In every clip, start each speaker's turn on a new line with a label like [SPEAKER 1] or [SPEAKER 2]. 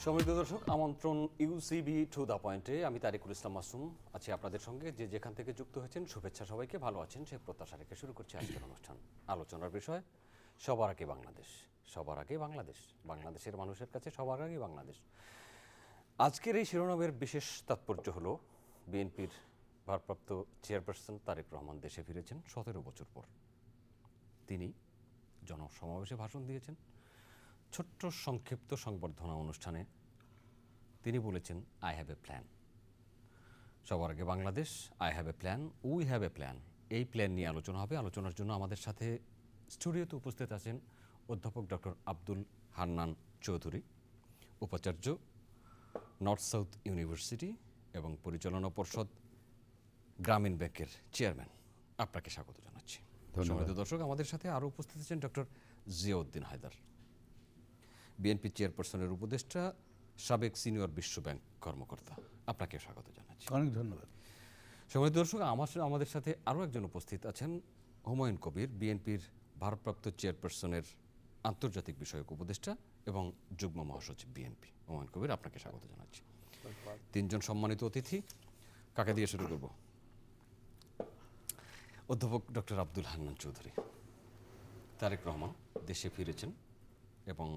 [SPEAKER 1] সম্মানিত দর্শক, আমন্ত্রণ ইউসিবি টু দ্য পয়েন্টে। আমি তারিকুল ইসলাম মাসুম আছি আপনাদের সঙ্গে। যে যেখান থেকে যুক্ত হয়েছেন, শুভেচ্ছা। সবাইকে ভালো আছেন সেই প্রত্যাশা রেখে শুরু করছি আজকের অনুষ্ঠান। আলোচনার বিষয় সবার আগে বাংলাদেশ। সবার আগে বাংলাদেশ, বাংলাদেশের মানুষের কাছে সবার আগে বাংলাদেশ। আজকের এই শিরোনামের বিশেষ তাৎপর্য হলো বিএনপির ভারপ্রাপ্ত চেয়ারপারসন তারেক রহমান দেশে ফিরেছেন 17 বছর পর। তিনি জনসমাবেশে ভাষণ দিয়েছেন। ছোট্ট সংক্ষিপ্ত সংবর্ধনা অনুষ্ঠানে তিনি বলেছেন, আই হ্যাভ এ প্ল্যান। সবার আগে Bangladesh, I have a plan, we have a plan. এই প্ল্যান নিয়ে আলোচনা হবে। আলোচনার জন্য আমাদের সাথে স্টুডিওতে উপস্থিত আছেন অধ্যাপক ডক্টর আব্দুল হান্নান চৌধুরী, উপাচার্য, নর্থ সাউথ ইউনিভার্সিটি এবং পরিচালনা পর্ষদ, গ্রামীণ ব্যাংকের চেয়ারম্যান। আপনাকে স্বাগত জানাচ্ছি। সম্মানিত দর্শক, আমাদের সাথে আরও উপস্থিত আছেন ডক্টর জিয়াউদ্দিন হায়দার, বিএনপি চেয়ারপারসনের উপদেষ্টা, সাবেক সিনিয়র বিশ্ব ব্যাংক কর্মকর্তা। আপনাকে স্বাগত জানাচ্ছি।
[SPEAKER 2] অনেক ধন্যবাদ।
[SPEAKER 1] সম্মানিত দর্শক, আমাদের সাথে আরও একজন উপস্থিত আছেন হুমায়ুন কবির, বিএনপির ভারপ্রাপ্ত চেয়ারপারসনের আন্তর্জাতিক বিষয়ক উপদেষ্টা এবং যুগ্ম মহাসচিব বিএনপি। হুমায়ুন কবির, আপনাকে স্বাগত জানাচ্ছি। তিনজন সম্মানিত অতিথি, কাকে দিয়ে শুরু করব? অধ্যাপক ডক্টর আব্দুল হান্নান চৌধুরী। তারেক রহমান দেশে ফিরেছেন এবং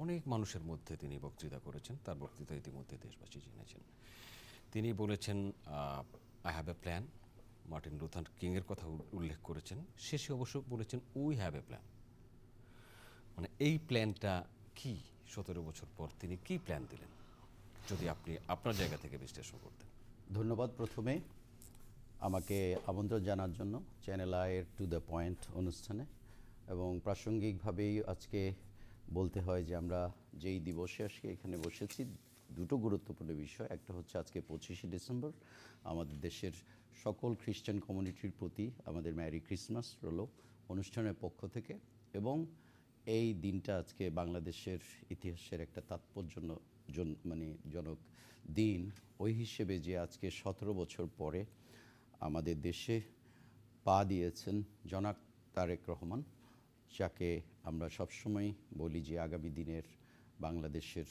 [SPEAKER 1] অনেক মানুষের মধ্যে তিনি বক্তৃতা করেছেন। তার বক্তৃতা ইতিমধ্যে দেশবাসী জেনেছেন। তিনি বলেছেন, I have a plan. Martin Luther কিংয়ের কথা উল্লেখ করেছেন। শেষে অবশ্য বলেছেন, উই হ্যাভ এ প্ল্যান। মানে এই প্ল্যানটা কি? 17 বছর পর তিনি কি প্ল্যান দিলেন, যদি আপনি আপনার জায়গা থেকে বিশ্লেষণ করতেন।
[SPEAKER 2] ধন্যবাদ প্রথমে আমাকে আমন্ত্রণ জানার জন্য চ্যানেল আইয়ের টু দ্য পয়েন্ট অনুষ্ঠানে। এবং প্রাসঙ্গিকভাবেই আজকে বলতে হয় যে আমরা যেই দিবসে আজকে এখানে বসেছি, দুটো গুরুত্বপূর্ণ বিষয়। একটা হচ্ছে আজকে 25শে ডিসেম্বর, আমাদের দেশের সকল খ্রিস্টান কমিউনিটির প্রতি আমাদের ম্যারি ক্রিসমাস রইল অনুষ্ঠানের পক্ষ থেকে। এবং এই দিনটা আজকে বাংলাদেশের ইতিহাসের একটা জনক দিন। ওই হিসেবে যে আজকে 17 বছর পরে আমাদের দেশে পা দিয়েছেন জনাব তারেক রহমান, যাকে আমরা সবসময় বলি যে আগামী দিনের বাংলাদেশের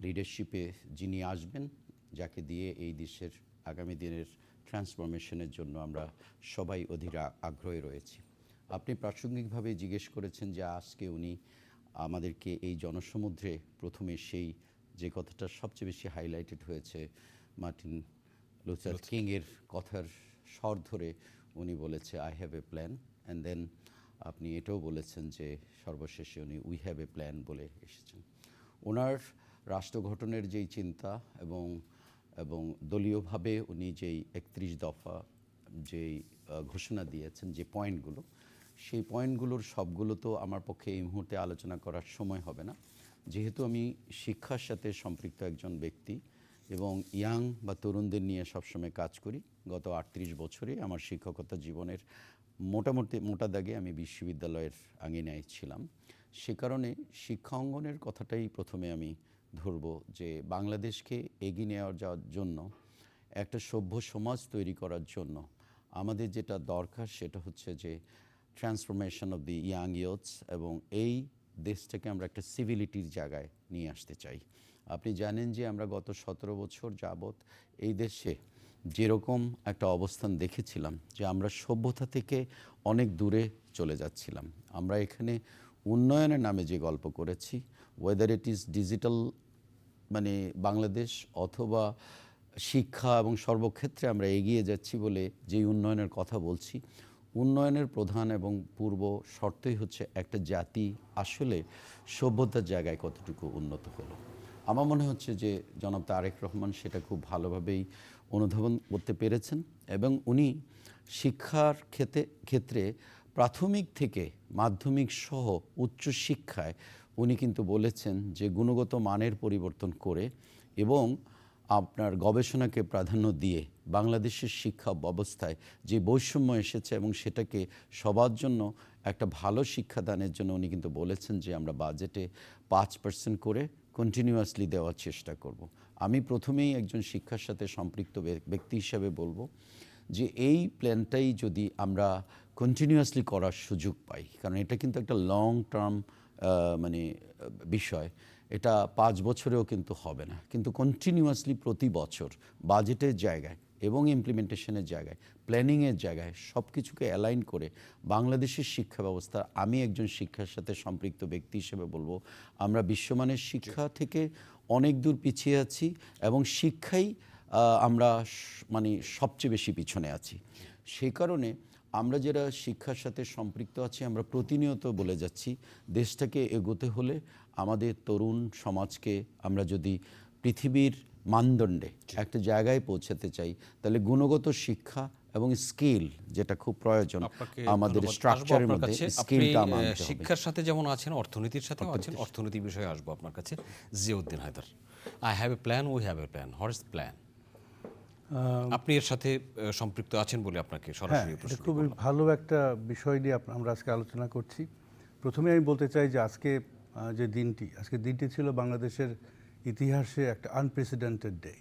[SPEAKER 2] লিডারশিপে যিনি আসবেন, যাকে দিয়ে এই দেশের আগামী দিনের ট্রান্সফরমেশনের জন্য আমরা সবাই অধীর আগ্রহে রয়েছি। আপনি প্রাসঙ্গিকভাবে জিজ্ঞেস করেছেন যে আজকে উনি আমাদেরকে এই জনসমুদ্রে প্রথমে সেই যে কথাটা সবচেয়ে বেশি হাইলাইটেড হয়েছে, মার্টিন লুথার কিংয়ের কথার স্বর ধরে উনি বলেছে, I have a plan. And then আপনি এটাও বলেছেন যে সর্বশেষে উনি উই হ্যাভ এ প্ল্যান বলে এসেছেন। ওনার রাষ্ট্র গঠনের যেই চিন্তা এবং দলীয়ভাবে উনি যেই 31 দফা যেই ঘোষণা দিয়েছেন, যে পয়েন্টগুলো, সেই পয়েন্টগুলোর সবগুলো তো আমার পক্ষে এই মুহূর্তে আলোচনা করার সময় হবে না। যেহেতু আমি শিক্ষার সাথে সম্পৃক্ত একজন ব্যক্তি এবং ইয়াং বা তরুণদের নিয়ে সবসময় কাজ করি, গত 38 বছরে আমার শিক্ষকতা জীবনের মোটা দাগে আমি বিশ্ববিদ্যালয়ের আঙিনায় ছিলাম। সে কারণে শিক্ষা অঙ্গনের কথাটাই প্রথমে আমি ধরব, যে বাংলাদেশকে এগিয়ে যাওয়ার জন্য, একটা সভ্য সমাজ তৈরি করার জন্য আমাদের যেটা দরকার সেটা হচ্ছে যে ট্রান্সফরমেশন অফ দি ইয়াং ইয়ুথস, এবং এই দেশটাকে আমরা একটা সিভিলিটির জায়গায় নিয়ে আসতে চাই। আপনি জানেন যে আমরা গত 17 বছর যাবৎ এই দেশে যেরকম একটা অবস্থান দেখেছিলাম, যে আমরা সভ্যতা থেকে অনেক দূরে চলে যাচ্ছিলাম। আমরা এখানে উন্নয়নের নামে যে গল্প করেছি, weather it is digital Bangladesh অথবা শিক্ষা এবং সর্বক্ষেত্রে আমরা এগিয়ে যাচ্ছি বলে যেই উন্নয়নের কথা বলছি, উন্নয়নের প্রধান এবং পূর্ব শর্তই হচ্ছে একটা জাতি আসলে সভ্যতার জায়গায় কতটুকু উন্নত হলো। আমার মনে হচ্ছে যে জনাব তারেক রহমান সেটা খুব ভালোভাবেই অনুধাবন করতে পেরেছেন। এবং উনি শিক্ষার ক্ষেত্রে প্রাথমিক থেকে মাধ্যমিক সহ উচ্চ শিক্ষায় উনি কিন্তু বলেছেন যে গুণগত মানের পরিবর্তন করে এবং আপনার গবেষণাকে প্রাধান্য দিয়ে বাংলাদেশের শিক্ষা ব্যবস্থায় যে বৈষম্য এসেছে এবং সেটাকে সবার জন্য একটা ভালো শিক্ষাদানের জন্য উনি কিন্তু বলেছেন যে আমরা বাজেটে 5% করে কন্টিনিউয়াসলি দেওয়ার চেষ্টা করব। আমি প্রথমেই একজন শিক্ষার সাথে সম্পৃক্ত ব্যক্তি হিসাবে বলবো যে এই প্ল্যানটাই যদি আমরা কন্টিনিউয়াসলি করার সুযোগ পাই, কারণ এটা কিন্তু একটা লং টার্ম বিষয়, এটা 5 বছরেও কিন্তু হবে না, কিন্তু কন্টিনিউয়াসলি প্রতি বছর বাজেটের জায়গায় এবং ইমপ্লিমেন্টেশনের জায়গায়, প্ল্যানিংয়ের জায়গায় সব কিছুকে অ্যালাইন করে বাংলাদেশের শিক্ষা ব্যবস্থা, আমি একজন শিক্ষার সাথে সম্পৃক্ত ব্যক্তি হিসেবে বলবো, আমরা বিশ্বমানের শিক্ষা থেকে অনেক দূর পিছিয়ে আছি এবং শিক্ষাই আমরা মানে সবচেয়ে বেশি পিছনে আছি। সেই কারণে আমরা যারা শিক্ষার সাথে সম্পৃক্ত আছি, আমরা প্রতিনিয়ত বলে যাচ্ছি দেশটাকে এগোতে হলে আমাদের তরুণ সমাজকে আমরা যদি পৃথিবীর মানদণ্ডে একটা জায়গায় পৌঁছাতে চাই, তাহলে গুণগত শিক্ষা এবং স্কিল যেটা খুব প্রয়োজন আমাদের স্ট্রাকচারের মধ্যে, স্কিলটা আনতে হবে।
[SPEAKER 1] শিক্ষার সাথে যেমন আছেন, অর্থনীতির সাথেও আছেন, অর্থনীতি বিষয়ে আসবো আপনার কাছে। Ziauddin Haider, I have a plan, we have a plan, what is plan? আপনি এর সাথে সম্পৃক্ত আছেন বলে আপনাকে সরাসরি
[SPEAKER 3] এটা
[SPEAKER 1] প্রশ্ন
[SPEAKER 3] খুবই
[SPEAKER 1] করলাম।
[SPEAKER 3] ভালো একটা বিষয় নিয়ে আমরা আজকে আলোচনা করছি। প্রথমে আমি বলতে চাই যে আজকের দিনটি ছিল বাংলাদেশের ইতিহাসে একটা আনপ্রেসিডেন্টেড ডে।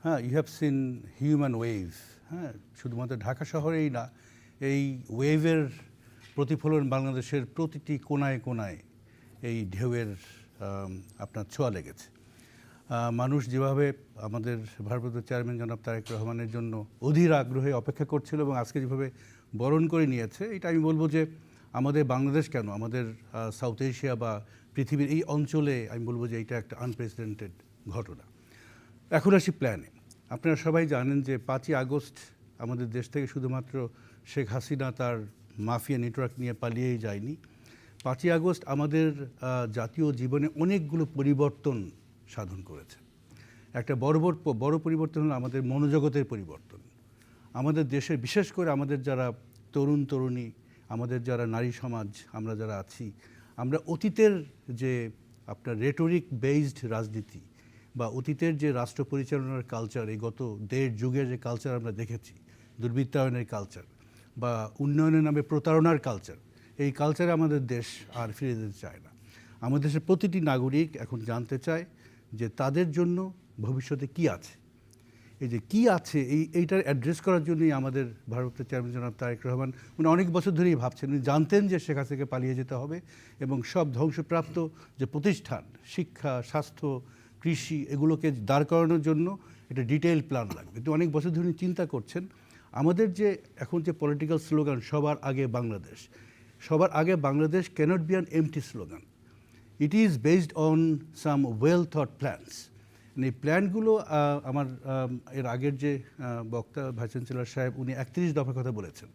[SPEAKER 3] হ্যাঁ, you have seen human wave. হ্যাঁ, শুধুমাত্র ঢাকা শহরেই না, এই ওয়েভের প্রতিফলন বাংলাদেশের প্রতিটি কোনায় কোনায় এই ঢেউয়ের আপনার ছোঁয়া লেগেছে। মানুষ যেভাবে আমাদের ভারপ্রাপ্ত চেয়ারম্যান জনাব তারেক রহমানের জন্য অধীর আগ্রহে অপেক্ষা করছিল এবং আজকে যেভাবে বরণ করে নিয়েছে, এটা আমি বলবো যে আমাদের বাংলাদেশ কেন, আমাদের সাউথ এশিয়া বা পৃথিবীর এই অঞ্চলে আমি বলবো যে এটা একটা আনপ্রেসিডেন্টেড ঘটনা। এখন আসি প্ল্যানে। আপনারা সবাই জানেন যে 5ই আগস্ট আমাদের দেশ থেকে শুধুমাত্র শেখ হাসিনা তার মাফিয়া নেটওয়ার্ক নিয়ে পালিয়েই যায়নি। 5ই আগস্ট আমাদের জাতীয় জীবনে অনেকগুলো পরিবর্তন সাধন করেছে। একটা বড় পরিবর্তন হলো আমাদের মনোজগতের পরিবর্তন। আমাদের দেশে বিশেষ করে আমাদের যারা তরুণ তরুণী, আমাদের যারা নারী সমাজ, আমরা যারা আছি, আমরা অতীতের যে আপনার রেটোরিক বেসড রাজনীতি বা অতীতের যে রাষ্ট্র পরিচালনার কালচার, এই গত 1.5 যুগের যে কালচার আমরা দেখেছি, দুর্বৃত্তায়নের কালচার বা উন্নয়নের নামে প্রতারণার কালচার, এই কালচারে আমাদের দেশ আর ফিরে যেতে চায় না। আমাদের দেশের প্রতিটি নাগরিক এখন জানতে চায় যে তাদের জন্য ভবিষ্যতে কি আছে। এই যে কি আছে, এইটার অ্যাড্রেস করার জন্যই আমাদের ভারপ্রাপ্ত চেয়ারম্যান জনাব তারেক রহমান, উনি অনেক বছর ধরেই ভাবছেন, উনি জানতেন যে শেখ হাসিনাকে পালিয়ে যেতে হবে এবং সব ধ্বংসপ্রাপ্ত যে প্রতিষ্ঠান, শিক্ষা, স্বাস্থ্য, কৃষি, এগুলোকে দাঁড় করানোর জন্য একটা ডিটেইল প্ল্যান লাগবে। কিন্তু অনেক বছর ধরে উনি চিন্তা করছেন। আমাদের যে এখন যে পলিটিক্যাল স্লোগান সবার আগে বাংলাদেশ, সবার আগে Bangladesh cannot be an empty slogan. It is based on some well thought plans. এই প্ল্যানগুলো আমার এর আগের যে বক্তা ভাইস চ্যান্সেলর সাহেব, উনি 31 দফার কথা বলেছেন।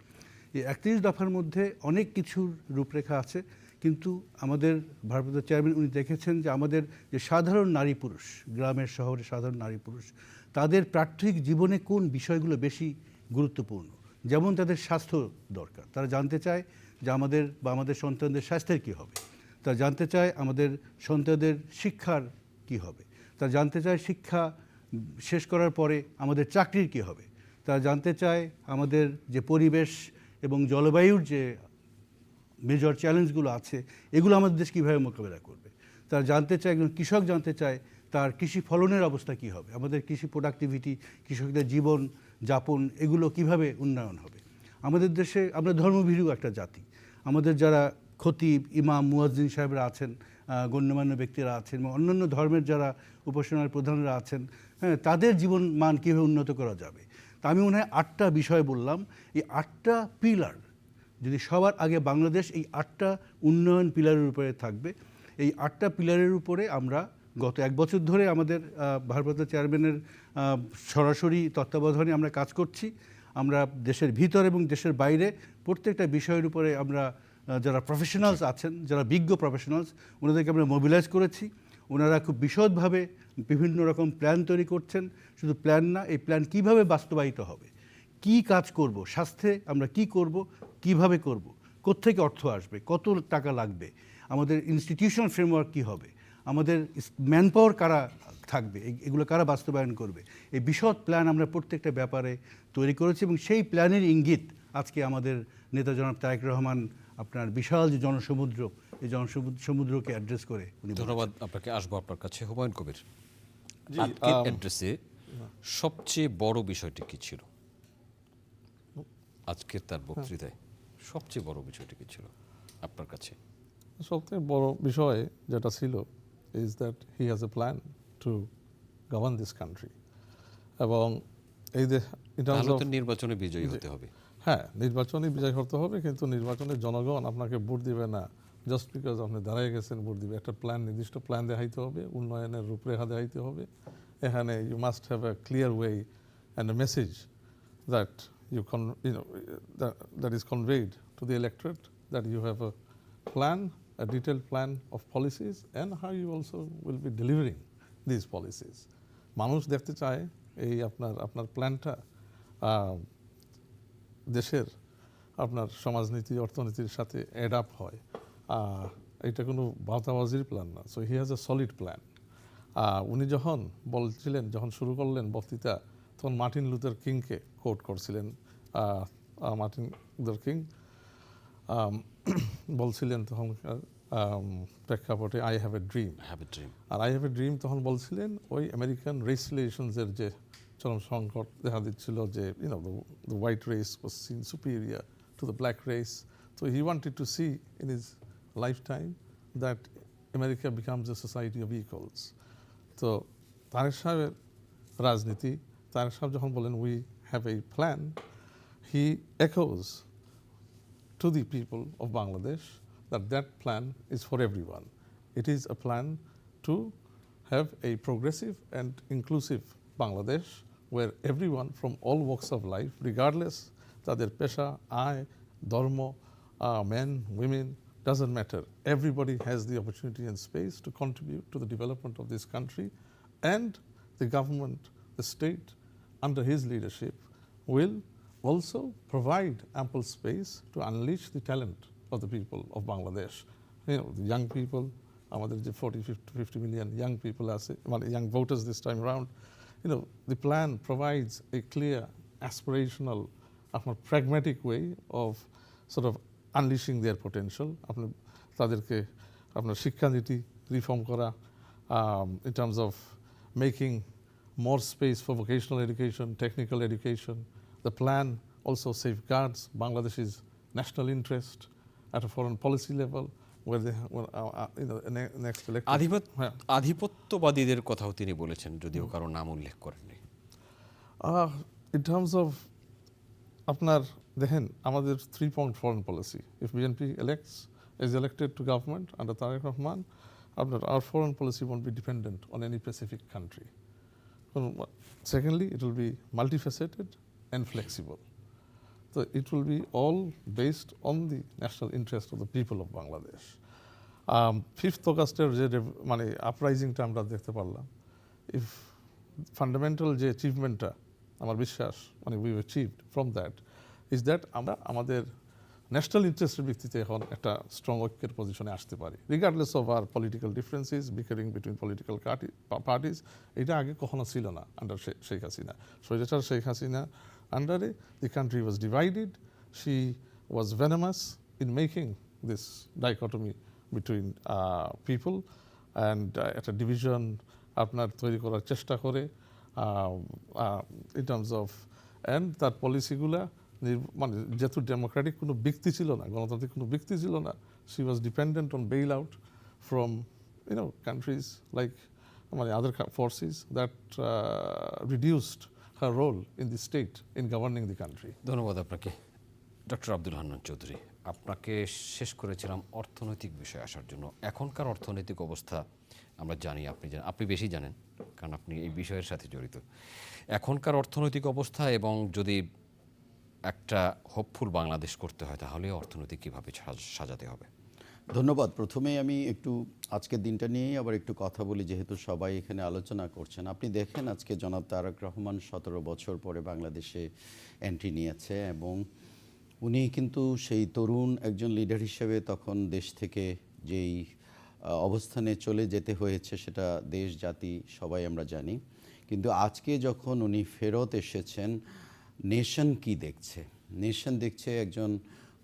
[SPEAKER 3] এই 31 দফার মধ্যে অনেক কিছুর রূপরেখা আছে, কিন্তু আমাদের ভারপ্রাপ্ত চেয়ারম্যান উনি দেখেছেন যে আমাদের যে সাধারণ নারী পুরুষ, গ্রামের শহরে সাধারণ নারী পুরুষ, তাদের প্রাত্যহিক জীবনে কোন বিষয়গুলো বেশি গুরুত্বপূর্ণ। যেমন তাদের স্বাস্থ্য দরকার, তারা জানতে চায় যে আমাদের সন্তানদের স্বাস্থ্যের কী হবে। তারা জানতে চায় আমাদের সন্তানদের শিক্ষার কী হবে। তারা জানতে চায় শিক্ষা শেষ করার পরে আমাদের চাকরির কী হবে। তারা জানতে চায় আমাদের যে পরিবেশ এবং জলবায়ুর যে মেজর চ্যালেঞ্জগুলো আছে, এগুলো আমাদের দেশ কীভাবে মোকাবেলা করবে। তারা জানতে চায়, একজন কৃষক জানতে চায় তার কৃষি ফলনের অবস্থা কী হবে, আমাদের কৃষি প্রোডাক্টিভিটি, কৃষকদের জীবন যাপন, এগুলো কিভাবে উন্নয়ন হবে। আমাদের দেশে আমরা ধর্মভীরু একটা জাতি। আমাদের যারা খতিব, ইমাম, মুয়াজ্জিন সাহেবরা আছেন, গণ্যমান্য ব্যক্তিরা আছেন এবং অন্যান্য ধর্মের যারা উপাসনার প্রধানরা আছেন, হ্যাঁ, তাদের জীবন মান কীভাবে উন্নত করা যাবে। তা আমি মনে হয় 8টা বিষয় বললাম। এই 8টা পিলার যদি সবার আগে বাংলাদেশ এই 8টা উন্নয়ন পিলারের উপরে থাকবে, এই 8টা পিলারের উপরে আমরা গত 1 বছর ধরে আমাদের ভারপ্রাপ্ত চেয়ারম্যানের সরাসরি তত্ত্বাবধানে আমরা কাজ করছি। আমরা দেশের ভিতর এবং দেশের বাইরে প্রত্যেকটা বিষয়ের উপরে আমরা যারা প্রফেশনালস আছেন, যারা বিজ্ঞ প্রফেশনালস, ওনাদেরকে আমরা মোবিলাইজ করেছি। ওনারা খুব বিশদভাবে বিভিন্ন রকম প্ল্যান তৈরি করছেন। শুধু প্ল্যান না, এই প্ল্যান কিভাবে বাস্তবায়িত হবে, কি কাজ করব, স্বাস্থ্যে আমরা কি করব, কিভাবে করব, কোত্থেকে অর্থ আসবে, কত টাকা লাগবে, আমাদের ইনস্টিটিউশনাল ফ্রেমওয়ার্ক কী হবে, আমাদের ম্যান পাওয়ার কারা থাকবে, এগুলো কারা বাস্তবায়ন করবে। এই বিশদ প্ল্যান আমরা প্রত্যেকটা ব্যাপারে তৈরি করেছি এবং সেই প্ল্যানের ইঙ্গিত আজকে আমাদের নেতা জনাব তারেক রহমান আপনার বিশাল যে জনসমুদ্র, এই জনসমুদ্রকে অ্যাড্রেস করে উনি।
[SPEAKER 1] ধন্যবাদ আপনাকে। আসবো আপনার কাছে হুমায়ুন কবির। আজকের অ্যাড্রেসে সবচেয়ে বড় বিষয়টি কি ছিল? আজকের তার বক্তৃতায় সবচেয়ে বড় বিষয়টি কি ছিল আপনার কাছে?
[SPEAKER 4] সবথেকে বড় বিষয় যেটা ছিল is that he has a plan to govern this country. এবং এই যে in terms
[SPEAKER 1] তাহলে
[SPEAKER 4] of
[SPEAKER 1] তো নির্বাচনে বিজয়ী হতে হবে।
[SPEAKER 4] হ্যাঁ, নির্বাচনে বিজয় করতে হবে, কিন্তু নির্বাচনে জনগণ আপনাকে ভোট দিবে না জাস্ট বিকজ আপনি দাঁড়িয়ে গেছেন ভোট দিবে। একটা প্ল্যান, নির্দিষ্ট প্ল্যান দেখাইতে হবে, উন্নয়নের রূপরেখা দেখাইতে হবে। এখানে you must have a clear way and a message that that is conveyed to the electorate, that you have a plan, a detailed plan of policies, and how you also will be delivering these policies. মানুষ দেখতে চায় এই আপনার প্ল্যানটা দেশের আপনার সমাজনীতি অর্থনীতির সাথে অ্যাড আপ হয়। এটা কোনো বাতাবাজির প্ল্যান না। So he has a solid plan. উনি যখন বলছিলেন, যখন শুরু করলেন বক্তৃতা, তখন মার্টিন লুথার কিংকে কোট করছিলেন। মার্টিন লুথার কিং বলছিলেন তখনকার প্রেক্ষাপটে, আই হ্যাভ এ ড্রিম। আর আই হ্যাভ এ ড্রিম তখন বলছিলেন ওই আমেরিকান রেস রিলেশনসের যে চরম সংকট দেখা দিচ্ছিল, যে the white race was seen superior to the black race. So he wanted to see in his lifetime that America becomes a society of equals. তো তারেক সাহেবের রাজনীতি, তারেক সাহেব যখন বলেন we have a plan, he echoes to the people of Bangladesh that plan is for everyone. It is a plan to have a progressive and inclusive Bangladesh where everyone from all walks of life, regardless তাদের পেশা, আয়, ধর্ম, men, women, doesn't matter. Everybody has the opportunity and space to contribute to the development of this country, and the government, the state, under his leadership, will also provide ample space to unleash the talent of the people of Bangladesh. The young people, আমাদের যে 40-50 million young people আছে, মানে young voters this time around, the plan provides a clear, aspirational, pragmatic way of sort of unleashing their potential. তাদেরকে আপনার শিক্ষানীতি reform করা, in terms of making more space for vocational education, technical education. The plan also safeguards Bangladesh's national interest at a foreign policy level, where they next election.
[SPEAKER 1] আধিপত্যবাদীদের কথাও তিনি বলেছেন, যদিও কারো নাম উল্লেখ করেননি।
[SPEAKER 4] In terms of আপনার দেখেন আমাদের 3-point foreign policy. If BNP is elected to government under Tariq Rahman, our foreign policy won't be dependent on any specific country. Secondly, it will be multifaceted and flexible. So it will be all based on the national interest of the people of Bangladesh. 5th Augusটের যে মানে আপরাইজিংটা আমরা দেখতে পারলাম, if fundamental যে অ্যাচিভমেন্টটা আমার বিশ্বাস মানে we achieved from that is that আমরা আমাদের ন্যাশনাল ইন্টারেস্টের ভিত্তিতে এখন একটা স্ট্রং ঐক্যের পজিশনে আসতে পারি, regardless of our political differences, bickering between political parties. এটা আগে কখনো ছিল না আন্ডার শেখ হাসিনা। স্বৈরাচার শেখ হাসিনা আন্ডারে the country was divided. She was venomous in making this dichotomy between people, and একটা ডিভিশন আপনার তৈরি করার চেষ্টা করে in terms of, and তার পলিসিগুলা মানে যেহেতু ডেমোক্রেটিক কোনো ব্যক্তি ছিল না, গণতান্ত্রিক কোনো ব্যক্তি ছিল না, she was dependent on bailout from countries like other forces that reduced her role in the state in governing the country.
[SPEAKER 1] ধন্যবাদ আপনাকে ডক্টর আব্দুল হান্নান চৌধুরী। আপনাকে শেষ করেছিলাম অর্থনৈতিক বিষয়ে আসার জন্য। এখনকার অর্থনৈতিক অবস্থা আমরা জানি, আপনি বেশি জানেন কারণ আপনি এই বিষয়ের সাথে জড়িত। এখনকার অর্থনৈতিক অবস্থা এবং যদি একটা হোপফুল বাংলাদেশ করতে হয় তাহলে অর্থনৈতিক কীভাবে সাজাতে হবে?
[SPEAKER 2] ধন্যবাদ। প্রথমেই আমি একটু আজকের দিনটা নিয়েই আবার একটু কথা বলি, যেহেতু সবাই এখানে আলোচনা করছেন। আপনি দেখেন আজকে জনাব তারেক রহমান 17 বছর পরে বাংলাদেশে এন্ট্রি নিয়েছে, এবং উনি কিন্তু সেই তরুণ একজন লিডার হিসেবে তখন দেশ থেকে যেই অবস্থানে চলে যেতে হয়েছে সেটা দেশ জাতি সবাই আমরা জানি। কিন্তু আজকে যখন উনি ফেরত এসেছেন, নেশন কি দেখছে? নেশন দেখছে একজন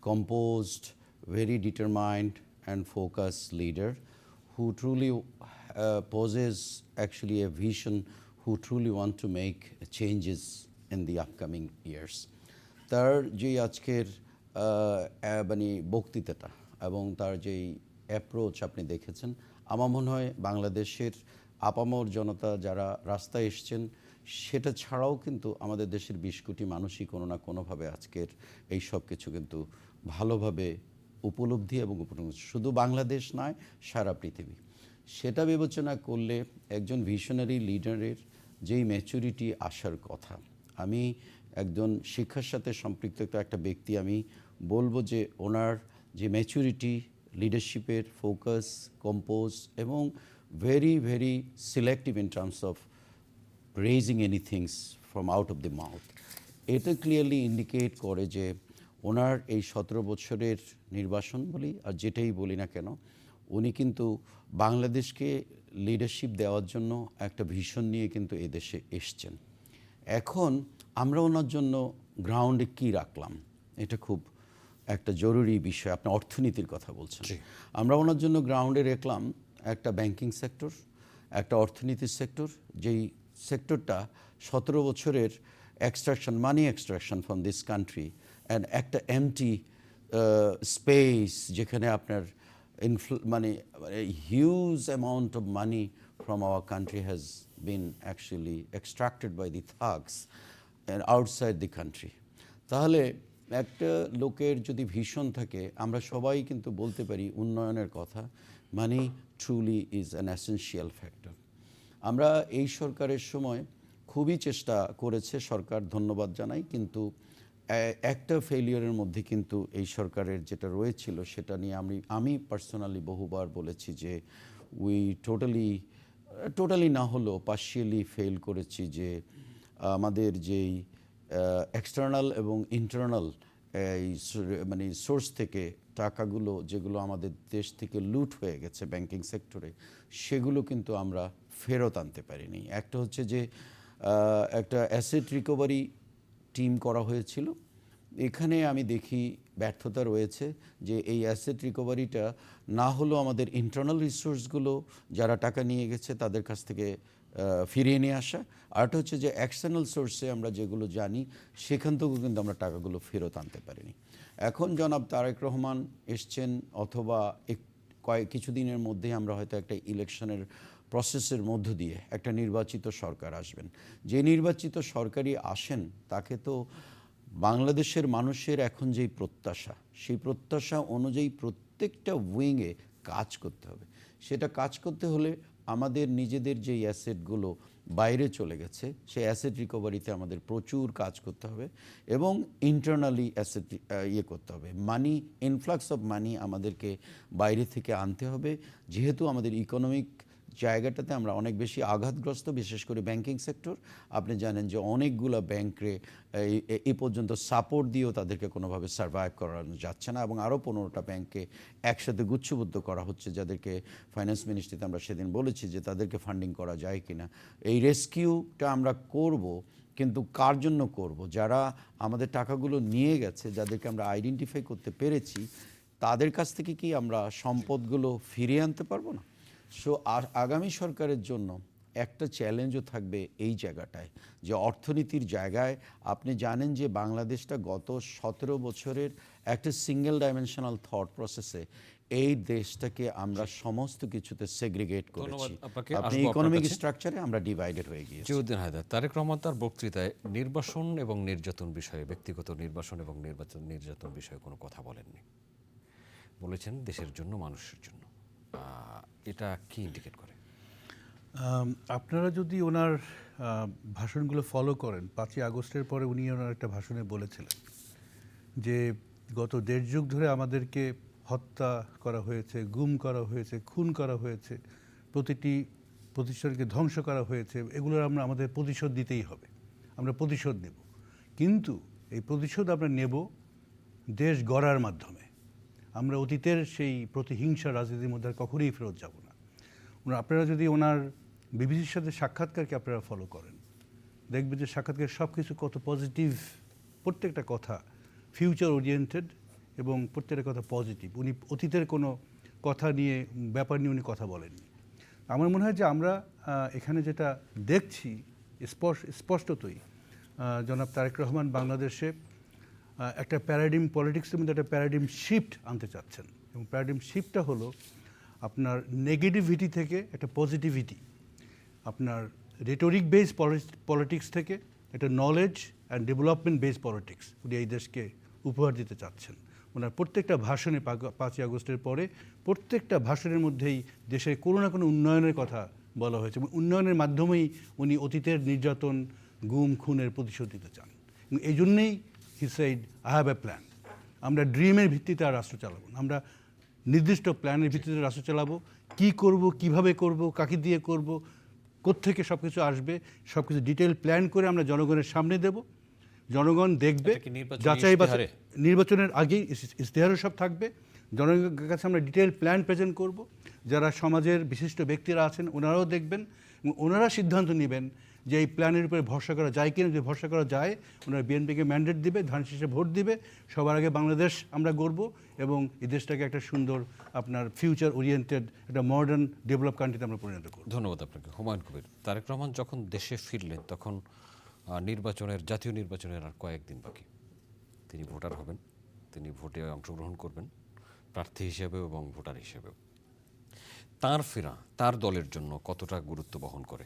[SPEAKER 2] composed, very determined and focused leader who truly poses actually a vision, who truly want to make changes in the upcoming years. তার যে আজকের মানে বক্তৃতাটা এবং তার যেই অ্যাপ্রোচ আপনি দেখেছেন, আমার মনে হয় বাংলাদেশের আপামর জনতা যারা রাস্তায় এসছেন সেটা ছাড়াও কিন্তু আমাদের দেশের 20 কোটি মানুষই কোনো না কোনোভাবে আজকের এই সব কিছু কিন্তু ভালোভাবে উপলব্ধি এবং উপলব্ধি, শুধু বাংলাদেশ নয় সারা পৃথিবী। সেটা বিবেচনা করলে একজন ভিশনারি লিডারের যেই ম্যাচুরিটি আসার কথা, আমি একজন শিক্ষার সাথে সম্পৃক্ত একটা ব্যক্তি, আমি বলবো যে ওনার যে ম্যাচুরিটি, লিডারশিপের ফোকাস, কম্পোজ এবং very very selective in terms of raising anythings from out of the mouth, এটা ক্লিয়ারলি ইন্ডিকেট করে যে ওনার এই 17 বছরের নির্বাসন বলি আর যেটাই বলি না কেন, উনি কিন্তু বাংলাদেশকে লিডারশিপ দেওয়ার জন্য একটা ভিশন নিয়ে কিন্তু এদেশে এসছেন। এখন আমরা ওনার জন্য গ্রাউন্ডে কি রাখলাম, এটা খুব একটা জরুরি বিষয়। আপনি অর্থনীতির কথা বলছেন, আমরা ওনার জন্য গ্রাউন্ডে রাখলাম একটা ব্যাংকিং সেক্টর, একটা অর্থনীতির সেক্টর, যেই সেক্টরটা 17 বছরের extraction, money extraction from this country, and একটা এমটি স্পেস যেখানে আপনার মানে huge amount of money from our country has been actually extracted by the thugs and outside the country. তাহলে একটা লোকের যদি ভীষণ থাকে, আমরা সবাই কিন্তু বলতে পারি উন্নয়নের কথা, money truly is an essential factor. আমরা এই সরকারের সময় খুবই চেষ্টা করেছে সরকার, ধন্যবাদ জানাই, কিন্তু একটা ফেলিয়ারের মধ্যে কিন্তু এই সরকারের যেটা রয়েছিল সেটা নিয়ে আমি পার্সোনালি বহুবার বলেছি যে উই টোটালি না হলেও পার্শিয়ালি ফেল করেছি, যে আমাদের যেই এক্সটার্নাল এবং ইন্টারনাল মানে সোর্স থেকে টাকাগুলো যেগুলো আমাদের দেশ থেকে লুট হয়ে গেছে ব্যাংকিং সেক্টরে, সেগুলো কিন্তু আমরা ফেরত আনতে পারিনি। একটা হচ্ছে যে একটা অ্যাসেট রিকভারি টিম করা হয়েছিল, এখানে আমি দেখি ব্যর্থতা রয়েছে, যে এই অ্যাসেট রিকভারিটা না হলেও আমাদের ইন্টারনাল রিসোর্সগুলো যারা টাকা নিয়ে গেছে তাদের কাছ থেকে ফিরিয়ে নিয়ে আসা, আরটা হচ্ছে যে এক্সটার্নাল সোর্সে আমরা যেগুলো জানি সেখান থেকেও কিন্তু আমরা টাকাগুলো ফেরত আনতে পারিনি। এখন জনাব তারেক রহমান এসছেন, অথবা কিছুদিনের মধ্যেই আমরা হয়তো একটা ইলেকশনের প্রসেসের মধ্য দিয়ে একটা নির্বাচিত সরকার আসবেন। যে নির্বাচিত সরকারই আসেন তাকে তো বাংলাদেশের মানুষের এখন যেই প্রত্যাশা, সেই প্রত্যাশা অনুযায়ী প্রত্যেকটা উইংয়ে কাজ করতে হবে। সেটা কাজ করতে হলে আমাদের নিজেদের যেই অ্যাসেটগুলো বাইরে চলে গেছে সেই অ্যাসেট রিকভারিতে আমাদের প্রচুর কাজ করতে হবে এবং ইন্টারনালি অ্যাসেট করতে হবে। মানি, ইনফ্লাক্স অফ মানি আমাদেরকে বাইরে থেকে আনতে হবে, যেহেতু আমাদের ইকোনমিক জায়গাটাতে আমরা অনেক বেশি আঘাতগ্রস্ত, বিশেষ করে ব্যাংকিং সেক্টর। আপনি জানেন যে অনেকগুলো ব্যাংকে এই পর্যন্ত সাপোর্ট দিয়েও তাদেরকে কোনোভাবে সার্ভাইভ করানো যাচ্ছে না, এবং আরও 15টা ব্যাংকে একসাথে গুচ্ছবদ্ধ করা হচ্ছে, যাদেরকে ফাইন্যান্স মিনিস্ট্রিতে আমরা সেদিন বলেছি যে তাদেরকে ফান্ডিং করা যায় কিনা। এই রেস্কিউটা আমরা করব, কিন্তু কার জন্য করব? যারা আমাদের টাকাগুলো নিয়ে গেছে, যাদেরকে আমরা আইডেন্টিফাই করতে পেরেছি, তাদের কাছ থেকে কি আমরা সম্পদগুলো ফিরিয়ে আনতে পারবো না? সো আগামী সরকারের জন্য একটা চ্যালেঞ্জও থাকবে এই জায়গাটায়, যে অর্থনীতির জায়গায় আপনি জানেন যে বাংলাদেশটা গত 17 বছরের একটা সিঙ্গেল ডাইমেনশনাল থট প্রসেসে এই দেশটাকে আমরা সমস্ত কিছুতে সেগ্রিগেট করেছি। আপনি ইকোনমিক স্ট্রাকচারে আমরা ডিভাইডেড হয়ে গিয়েছি।
[SPEAKER 1] জিয়াউদ্দিন হায়দার, তারেক রহমান তার বক্তৃতায় নির্বাসন এবং নির্যাতন বিষয়ে, ব্যক্তিগত নির্বাসন এবং নির্যাতন বিষয়ে কোনো কথা বলেননি, বলেছেন দেশের জন্য, মানুষের জন্য। এটা কি ইন্ডিকেট করে?
[SPEAKER 3] আপনারা যদি ওনার ভাষণগুলো ফলো করেন, 5ই আগস্টের পরে উনি ওনার একটা ভাষণে বলেছিলেন যে গত 1.5 যুগ ধরে আমাদেরকে হত্যা করা হয়েছে, গুম করা হয়েছে, খুন করা হয়েছে, প্রতিটি প্রতিষ্ঠানকে ধ্বংস করা হয়েছে, এগুলোর আমাদের প্রতিশোধ দিতেই হবে, আমরা প্রতিশোধ নেব। কিন্তু এই প্রতিশোধ আমরা নেব দেশ গড়ার মাধ্যমে। আমরা অতীতের সেই প্রতিহিংসা রাজনীতির মধ্যে কখনোই ফেরত যাব না। আপনারা যদি ওনার বিবিসির সাথে সাক্ষাৎকারকে আপনারা ফলো করেন, দেখবেন যে সাক্ষাৎকার সব কিছু কত পজিটিভ, প্রত্যেকটা কথা ফিউচার ওরিয়েন্টেড এবং প্রত্যেকটা কথা পজিটিভ। উনি অতীতের কোনো কথা নিয়ে, ব্যাপার নিয়ে উনি কথা বলেননি। আমার মনে হয় যে আমরা এখানে যেটা দেখছি স্পষ্টতই, জনাব তারেক রহমান বাংলাদেশে একটা প্যারাডিম, পলিটিক্সের মধ্যে একটা প্যারাডিম শিফট আনতে চাচ্ছেন, এবং প্যারাডিম শিফটটা হলো আপনার নেগেটিভিটি থেকে একটা পজিটিভিটি, আপনার রেটোরিক বেস পলিটিক্স থেকে একটা knowledge and development base politics উনি এই দেশকে উপহার দিতে চাচ্ছেন। ওনার প্রত্যেকটা ভাষণে 5ই আগস্টের পরে প্রত্যেকটা ভাষণের মধ্যেই দেশের কোনো না কোনো উন্নয়নের কথা বলা হয়েছে এবং উন্নয়নের মাধ্যমেই উনি অতীতের নির্যাতন, গুম, খুনের প্রতিশোধ দিতে চান। এবং এই জন্যেই he said I have a plan. আমরা ড্রিমের ভিত্তিতে আর রাষ্ট্র চালাবো না, আমরা নির্দিষ্ট প্ল্যানের ভিত্তিতে রাষ্ট্র চালাবো। কী করব, কিভাবে করব, কাকে দিয়ে করব, কোত্থেকে সব কিছু আসবে, সব কিছু ডিটেল প্ল্যান করে আমরা জনগণের সামনে দেব। জনগণ দেখবে,
[SPEAKER 1] এটা কি নির্বাচনী
[SPEAKER 3] যাচাই বাছাই
[SPEAKER 1] ইশতেহারে?
[SPEAKER 3] নির্বাচনের আগেই ইশতেহারও সব থাকবে। জনগণের কাছে আমরা ডিটেল প্ল্যান প্রেজেন্ট করব। যারা সমাজের বিশিষ্ট ব্যক্তিরা আছেন ওনারাও দেখবেন এবং ওনারা সিদ্ধান্ত নেবেন যে এই প্ল্যানের উপরে ভরসা করা যায় কিনা। যদি ভরসা করা যায়, ওনারা বিএনপিকে ম্যান্ডেট দিবে, ধান শীষে ভোট দিবে। সবার আগে বাংলাদেশ আমরা গড়ব এবং এই দেশটাকে একটা সুন্দর আপনার ফিউচার ওরিয়েন্টেড একটা মডার্ন ডেভেলপ কান্ট্রিতে আমরা পরিণত করব।
[SPEAKER 1] ধন্যবাদ আপনাকে। হুমায়ুন কবির, তারেক রহমান যখন দেশে ফিরলেন তখন জাতীয় নির্বাচনের আর কয়েকদিন বাকি। তিনি ভোটার হবেন, তিনি ভোটে অংশগ্রহণ করবেন প্রার্থী হিসেবেও এবং ভোটার হিসেবেও। তার ফেরা তার দলের জন্য কতটা গুরুত্ব বহন করে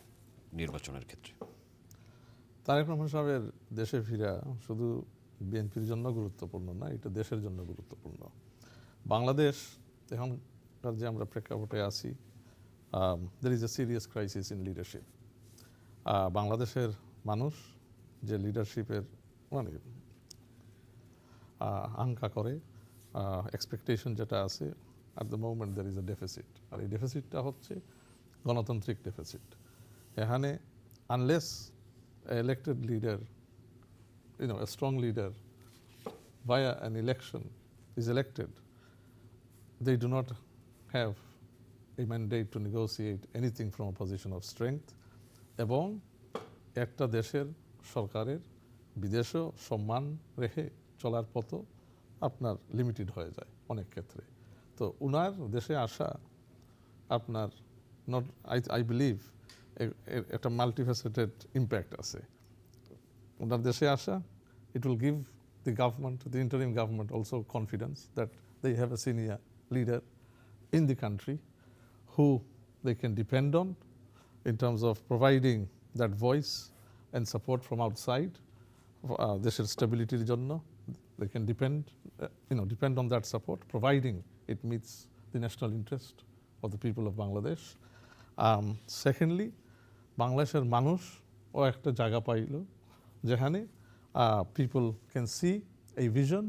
[SPEAKER 1] নির্বাচনের ক্ষেত্রে?
[SPEAKER 4] তারেক রহমান সাহেবের দেশে ফিরা শুধু বিএনপির জন্য গুরুত্বপূর্ণ না, এটা দেশের জন্য গুরুত্বপূর্ণ। বাংলাদেশ এখনকার যে আমরা প্রেক্ষাপটে আছি, দের is A serious crisis in leadership. বাংলাদেশের মানুষ যে লিডারশিপের মানে আকাঙ্ক্ষা করে, এক্সপেকটেশন যেটা আছে, at the moment there is a deficit. আর এই ডেফিসিটটা হচ্ছে গণতান্ত্রিক ডেফিসিট। এখানে unless elected leader, a strong leader via an election is elected, they do not have a mandate to negotiate anything from a position of strength. এবং একটা দেশের সরকারের বিদেশেও সম্মান রেখে চলার পথও আপনার লিমিটেড হয়ে যায় অনেক ক্ষেত্রে। তো উনার দেশে আসা আপনার নট আই বিলিভ একটা মাল্টিফেসেটেড ইম্প্যাক্ট আছে ওনার দেশে আসা। It will give the government, the interim government also confidence that they have a senior leader in the country who they can depend on in terms of providing that voice and support from outside দেশের স্টেবিলিটির জন্য। They can depend on that support, providing it meets the national interest of the people of Bangladesh. Secondly, বাংলাদেশের মানুষ ও একটা জায়গা pile যেখানে people can see a vision.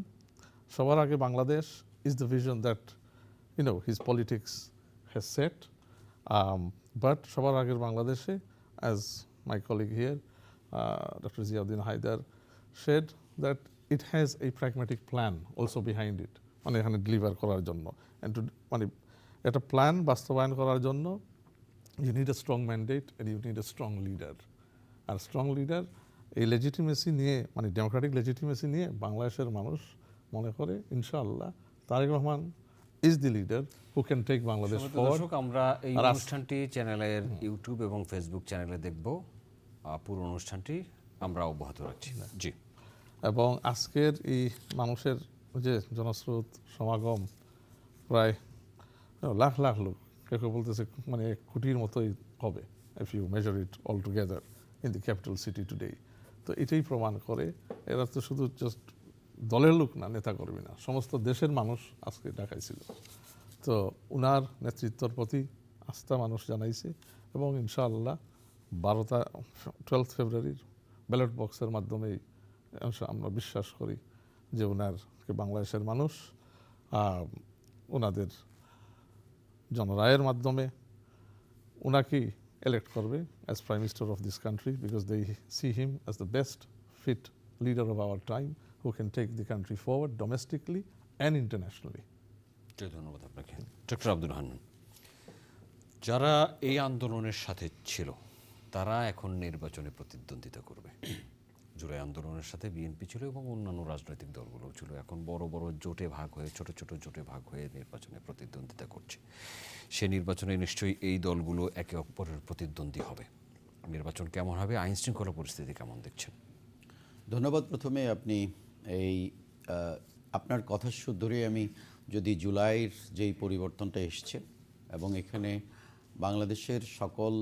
[SPEAKER 4] সবার আগে Bangladesh is the vision that his politics has set. But সবার আগের বাংলাদেশে, as my colleague here, Dr. Ziauddin Haidar, said that it has a pragmatic plan also behind it, মানে এখানে deliver করার জন্য। and to মানে একটা প্ল্যান বাস্তবায়ন করার জন্য you need a strong mandate and you need a strong leader. আর স্ট্রং লিডার এই লেজিটিমেসি নিয়ে, মানে ডেমোক্রেটিক লেজিটিমেসি নিয়ে বাংলাদেশের মানুষ মনে করে ইনশাআল্লাহ Tarique Rahman is the leader who can take Bangladesh
[SPEAKER 1] সম্মানিত
[SPEAKER 4] forward.
[SPEAKER 1] দর্শক, আমরা এই অনুষ্ঠানটি চ্যানেলের ইউটিউব এবং ফেসবুক চ্যানেলে দেখব। পুরো অনুষ্ঠানটি আমরা অব্যাহত রাখছি। জি।
[SPEAKER 4] এবং আজকের এই মানুষের যে জনস্রোত সমাগম প্রায় লাখ লাখ লোক, কেউ কেউ বলতেছে মানে 1 কোটির মতোই হবে if you measure it all together in the capital city today. তো এটাই প্রমাণ করে এরা তো শুধু জাস্ট দলের লোক না, নেতা কর্মী না, সমস্ত দেশের মানুষ আজকে ঢাকায় ছিল। তো উনার নেতৃত্বের প্রতি আস্থা মানুষ জানাইছে এবং ইনশাআল্লাহ 12 ফেব্রুয়ারির ব্যালট বক্সের মাধ্যমেই আমরা বিশ্বাস করি যে উনারকে বাংলাদেশের মানুষ ওনাদের জনরায়ের মাধ্যমে উনাকেই এলেক্ট করবে as prime minister of this country, because they see him as the best fit leader of our time who can take the country forward domestically and internationally.
[SPEAKER 1] ধন্যবাদ আপনাকে। ডক্টর আব্দুর রহমান, যারা এই আন্দোলনের সাথে ছিল তারা এখন নির্বাচনে প্রতিদ্বন্দ্বিতা করবে। জুলাই আন্দোলনের সাথে বিএনপি ছিল এবং অন্যান্য রাজনৈতিক দলগুলোও ছিল। এখন বড় বড় জোটে ভাগ হয়ে, ছোট ছোট জোটে ভাগ হয়ে নির্বাচনে প্রতিদ্বন্দ্বিতা করছে। সে নির্বাচনে নিশ্চয়ই এই দলগুলো একে অপরের প্রতিদ্বন্দ্বী হবে। নির্বাচন কেমন হবে, আইন শৃঙ্খলা পরিস্থিতি কেমন দেখছেন?
[SPEAKER 2] ধন্যবাদ। প্রথমে আপনি আপনার কথা ধরে আমি যদি জুলাইয়ের যেই পরিবর্তনটা এসছে এবং এখানে বাংলাদেশের সকল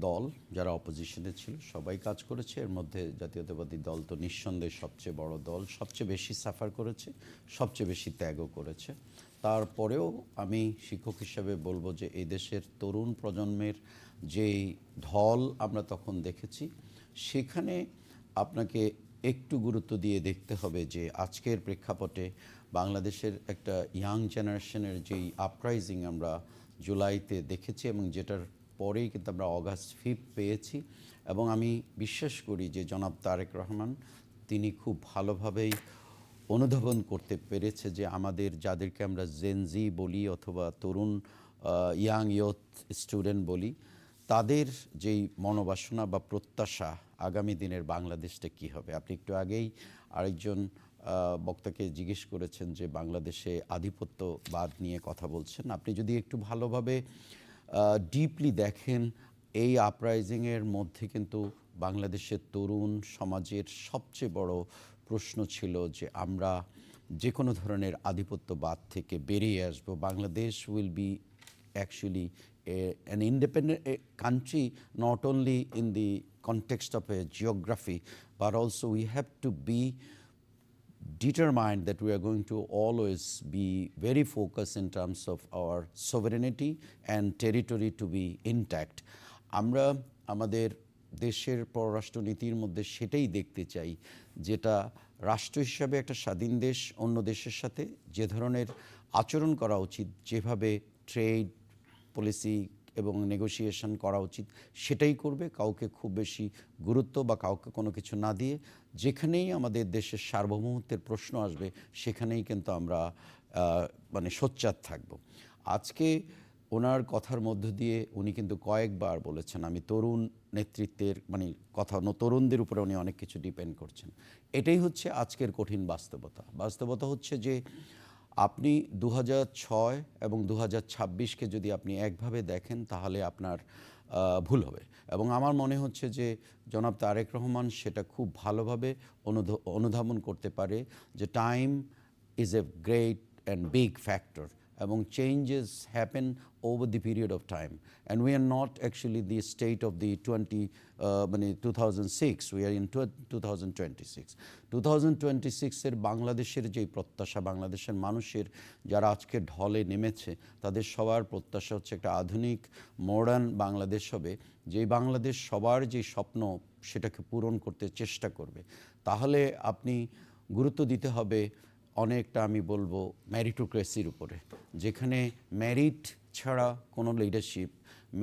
[SPEAKER 2] দল যারা অপোজিশনে ছিল সবাই কাজ করেছে। এর মধ্যে জাতীয়তাবাদী দল তো নিঃসন্দেহে সবচেয়ে বড় দল, সবচেয়ে বেশি সাফার করেছে, সবচেয়ে বেশি ত্যাগও করেছে। তারপরেও আমি শিক্ষক হিসাবে বলবো যে এই দেশের তরুণ প্রজন্মের যেই ঢল আমরা তখন দেখেছি, সেখানে আপনাকে একটু গুরুত্ব দিয়ে দেখতে হবে যে আজকের প্রেক্ষাপটে বাংলাদেশের একটা ইয়াং জেনারেশনের যেই আপরাইজিং আমরা জুলাইতে দেখেছি এবং যেটার পরেই কিন্তু আমরা অগাস্ট 5 পেয়েছি। এবং আমি বিশ্বাস করি যে জনাব তারেক রহমান তিনি খুব ভালোভাবেই অনুধাবন করতে পেরেছে যে আমাদের যাদেরকে আমরা জেনজি বলি অথবা তরুণ ইয়াং ইয়ুথ স্টুডেন্ট বলি, তাদের যেই মনোবাসনা বা প্রত্যাশা আগামী দিনের বাংলাদেশটা কী হবে। আপনি একটু আগেই আরেকজন বক্তাকে জিজ্ঞেস করেছেন যে বাংলাদেশে আধিপত্যবাদ নিয়ে কথা বলছেন। আপনি যদি একটু ভালোভাবে ডিপলি দেখেন, এই আপরাইজিংয়ের মধ্যে কিন্তু বাংলাদেশের তরুণ সমাজের সবচেয়ে বড় প্রশ্ন ছিল যে আমরা যে কোনো ধরনের আধিপত্যবাদ থেকে বেরিয়ে আসব। Bangladesh will be actually an independent country, not only in the context of a geography, but also we have to be determined that we are going to always be very focused in terms of our sovereignty and territory to be intact. আমরা আমাদের দেশের পররাষ্ট্রনীতির মধ্যে সেটাই দেখতে চাই, যেটা রাষ্ট্র হিসাবে একটা স্বাধীন দেশ অন্য দেশের সাথে যে ধরনের আচরণ করা উচিত, যেভাবে ট্রেড পলিসি এবং নেগোসিয়েশন করা উচিত সেটাই করবে, কাউকে খুব বেশি গুরুত্ব বা কাউকে কোনো কিছু না দিয়ে। যেখানেই আমাদের দেশের সার্বভৌমত্বের প্রশ্ন আসবে সেখানেই কিন্তু আমরা মানে সোচ্চার থাকব। আজকে ওনার কথার মধ্য দিয়ে উনি কিন্তু কয়েকবার বলেছেন আমি তরুণ নেতৃত্বের মানে কথা, তরুণদের উপরে উনি অনেক কিছু ডিপেন্ড করছেন। এটাই হচ্ছে আজকের কঠিন বাস্তবতা। বাস্তবতা হচ্ছে যে আপনি 2006 এবং 2026কে যদি আপনি একভাবে দেখেন তাহলে আপনার ভুল হবে। এবং আমার মনে হচ্ছে যে জনাব তারেক রহমান সেটা খুব ভালোভাবে অনুধাবন করতে পারে যে time is a great and big factor এবং changes happen over the period of time, and we are not actually the state of the 2006, we are in 2026. 2026-এর বাংলাদেশের যেই প্রত্যাশা, বাংলাদেশের মানুষের যারা আজকে ঢলে নেমেছে তাদের সবার প্রত্যাশা হচ্ছে একটা আধুনিক মডার্ন বাংলাদেশ হবে, যেই বাংলাদেশ সবার যে স্বপ্ন সেটাকে পূরণ করতে চেষ্টা করবে। তাহলে আপনি গুরুত্ব দিতে হবে অনেকটা আমি বলবো ম্যারিটোক্রেসির উপরে, যেখানে মেরিট ছাড়া কোনো লিডারশিপ,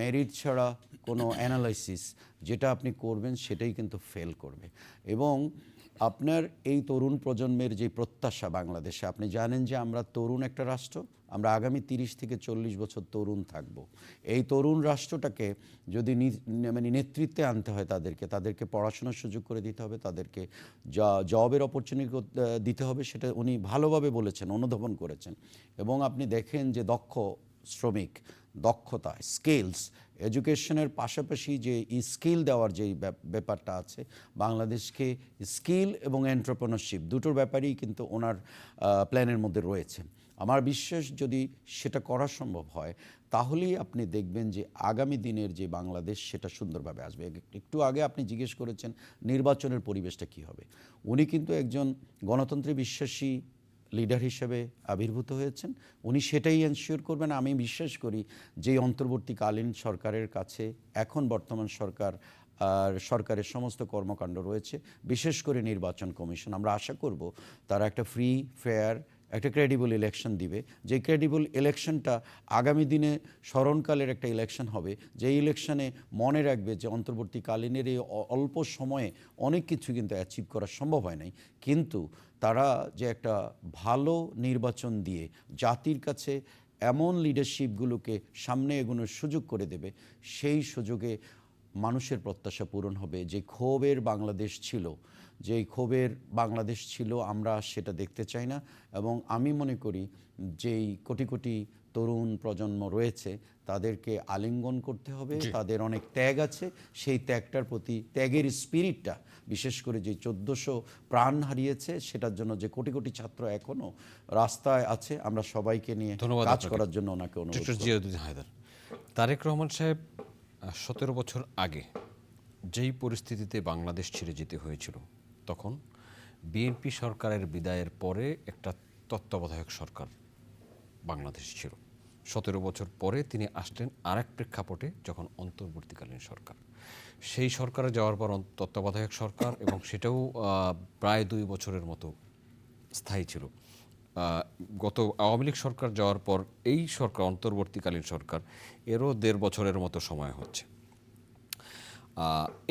[SPEAKER 2] মেরিট ছাড়া কোনো অ্যানালাইসিস যেটা আপনি করবেন সেটাই কিন্তু ফেল করবে। এবং আপনার এই তরুণ প্রজন্মের যে প্রত্যাশা বাংলাদেশে, আপনি জানেন যে আমরা তরুণ একটা রাষ্ট্র, আমরা আগামী 30 থেকে 40 বছর তরুণ থাকব। এই তরুণ রাষ্ট্রটাকে যদি মানে নেতৃত্বে আনতে হয় তাদেরকে পড়াশোনার সুযোগ করে দিতে হবে, তাদেরকে জবের অপরচুনিটি দিতে হবে, সেটা উনি ভালোভাবে বলেছেন, অনুধাবন করেছেন। এবং আপনি দেখেন যে দক্ষ শ্রমিক, দক্ষতা, স্কিলস, এডুকেশনের পাশাপাশি যে স্কিল দেওয়ার যেই ব্যাপারটা আছে, বাংলাদেশকে স্কিল এবং এন্টারপ্রেনারশিপ দুটোর ব্যাপারেই কিন্তু ওনার প্ল্যানের মধ্যে রয়েছে। আমার বিশ্বাস যদি সেটা করা সম্ভব হয় তাহলেই আপনি দেখবেন যে আগামী দিনের যে বাংলাদেশ সেটা সুন্দরভাবে আসবে। একটু আগে আপনি জিজ্ঞেস করেছেন নির্বাচনের পরিবেশটা কী হবে। উনি কিন্তু একজন গণতন্ত্রে বিশ্বাসী লিডার হিসেবে আবির্ভূত হয়েছেন, উনি সেটাই এনশিওর করবেন। আমি বিশ্বাস করি যে অন্তর্বর্তীকালীন সরকারের কাছে এখন বর্তমান সরকারের সমস্ত কর্মকাণ্ড রয়েছে, বিশেষ করে নির্বাচন কমিশন, আমরা আশা করব তারা একটা ফ্রি ফেয়ার একটা ক্রেডিবল ইলেকশন দিবে, যে ক্রেডিবল ইলেকশনটা আগামী দিনে স্মরণকালের একটা ইলেকশন হবে, যে ইলেকশনে মনে রাখবে যে অন্তর্বর্তীকালীনের এই অল্প সময়ে অনেক কিছু কিন্তু অ্যাচিভ করা সম্ভব হয় নাই, কিন্তু তারা যে একটা ভালো নির্বাচন দিয়ে জাতির কাছে এমন লিডারশিপগুলোকে সামনে এগোনোর সুযোগ করে দেবে, সেই সুযোগে মানুষের প্রত্যাশা পূরণ হবে। যে ক্ষোভের বাংলাদেশ ছিল আমরা সেটা দেখতে চাই না। এবং আমি মনে করি যেই কোটি কোটি তরুণ প্রজন্ম রয়েছে তাদেরকে আলিঙ্গন করতে হবে, তাদের অনেক ত্যাগ আছে, সেই ত্যাগটার প্রতি ত্যাগের স্পিরিটটা, বিশেষ করে যে 1400 প্রাণ হারিয়েছে সেটার জন্য যে কোটি কোটি ছাত্র এখনও রাস্তায় আছে, আমরা সবাইকে নিয়ে কাজ করার জন্য ওনাকে অনুরোধ করব।
[SPEAKER 1] তারেক রহমান সাহেব 17 বছর আগে যেই পরিস্থিতিতে বাংলাদেশ ছেড়ে যেতে হয়েছিল, তখন বিএনপি সরকারের বিদায়ের পরে একটা তত্ত্বাবধায়ক সরকার বাংলাদেশ ছিল। 17 বছর পরে তিনি আসলেন আরেক প্রেক্ষাপটে, যখন অন্তর্বর্তীকালীন সরকার। সেই সরকারে যাওয়ার পর তত্ত্বাবধায়ক সরকার, এবং সেটাও প্রায় 2 বছরের মতো স্থায়ী ছিল। গত আওয়ামী লীগ সরকার যাওয়ার পর এই সরকার, অন্তর্বর্তীকালীন সরকার, এরও 1.5 বছরের মতো সময় হচ্ছে।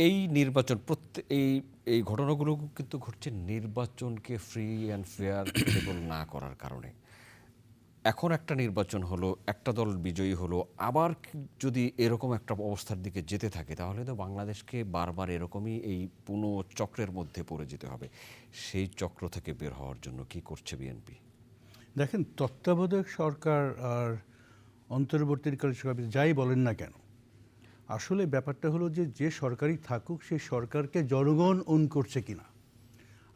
[SPEAKER 1] এই নির্বাচন এই ঘটনাগুলো কিন্তু ঘটছে নির্বাচনকে ফ্রি অ্যান্ড ফেয়ার না করার কারণে। এখন একটা নির্বাচন হলো, একটা দল বিজয়ী হলো, আবার যদি এরকম একটা অবস্থার দিকে যেতে থাকে, তাহলে তো বাংলাদেশকে বারবার এরকমই এই পুনঃচক্রের মধ্যে পড়ে যেতে হবে। সেই চক্র থেকে বের হওয়ার জন্য কি করছে বিএনপি?
[SPEAKER 3] দেখেন, তত্ত্বাবধায়ক সরকার আর অন্তর্বর্তীকালীন সরকার যাই বলেন না কেন, আসলে ব্যাপারটা হলো যে সরকারই থাকুক, সেই সরকারকে জনগণ ওন করছে কিনা।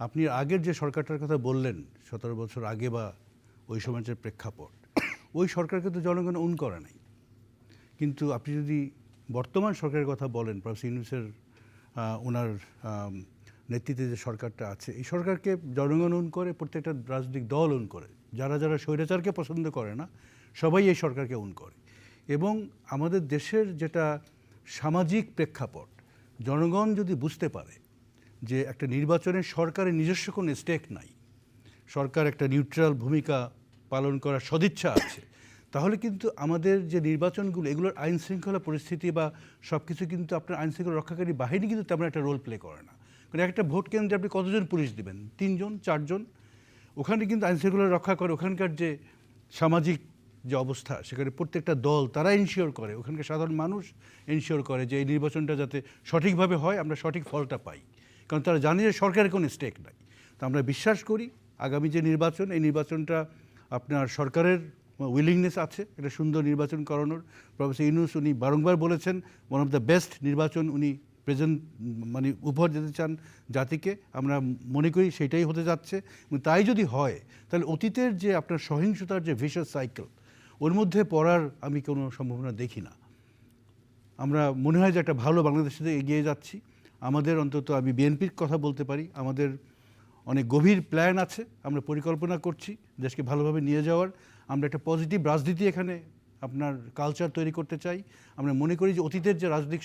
[SPEAKER 3] আপনি আগের যে সরকারটার কথা বললেন 17 বছর আগে বা ওই সময়ের যে প্রেক্ষাপট, ওই সরকারকে তো জনগণ ওন করে নাই। কিন্তু আপনি যদি বর্তমান সরকারের কথা বলেন, প্রফেসর ইউনূসের ওনার নেতৃত্বে যে সরকারটা আছে, এই সরকারকে জনগণ ওন করে, প্রত্যেকটা রাজনৈতিক দল ওন করে। যারা যারা স্বৈরাচারকে পছন্দ করে না, সবাই এই সরকারকে ওন করে। এবং আমাদের দেশের যেটা সামাজিক প্রেক্ষাপট, জনগণ যদি বুঝতে পারে যে একটা নির্বাচনে সরকারের নিজস্ব কোনো স্টেক নাই, সরকার একটা নিউট্রাল ভূমিকা পালন করার সদিচ্ছা আছে, তাহলে কিন্তু আমাদের যে নির্বাচনগুলো, এগুলোর আইন শৃঙ্খলা পরিস্থিতি বা সব কিছু কিন্তু আপনার আইন শৃঙ্খলা রক্ষাকারী বাহিনী কিন্তু তেমন একটা রোল প্লে করে না। কারণ একটা ভোট কেন্দ্রে আপনি কতজন পুলিশ দিবেন? 3 জন 4 জন। ওখানে কিন্তু আইন শৃঙ্খলা রক্ষা করে ওখানকার যে সামাজিক যে অবস্থা, সেখানে প্রত্যেকটা দল তারা এনশিওর করে, ওখানকার সাধারণ মানুষ এনশিওর করে যে এই নির্বাচনটা যাতে সঠিকভাবে হয়, আমরা সঠিক ফলটা পাই। কারণ তারা জানে যে সরকারের কোনো স্টেক নাই। তো আমরা বিশ্বাস করি আগামী যে নির্বাচন, এই নির্বাচনটা আপনার সরকারের উইলিংনেস আছে একটা সুন্দর নির্বাচন করানোর। প্রফেসর ইউনূস উনি বারংবার বলেছেন ওয়ান অফ দ্য বেস্ট নির্বাচন উনি প্রেজেন্ট মানে উপহার দিতে চান জাতিকে। আমরা মনে করি সেটাই হতে যাচ্ছে। এবং তাই যদি হয়, তাহলে অতীতের যে আপনার সহিংসতার যে ভিশাস সাইকেল, ওর মধ্যে পড়ার আমি কোনো সম্ভাবনা দেখি না। আমরা মনে হয় যে একটা ভালো বাংলাদেশের দিকে এগিয়ে যাচ্ছি। আমাদের অন্তত, আমি বিএনপির কথা বলতে পারি, আমাদের অনেক গভীর প্ল্যান আছে, আমরা পরিকল্পনা করছি দেশকে ভালোভাবে নিয়ে যাওয়ার। আমরা একটা পজিটিভ রাজনীতি এখানে আপনার কালচার তৈরি করতে চাই। আমরা মনে করি যে অতীতের যে রাজনৈতিক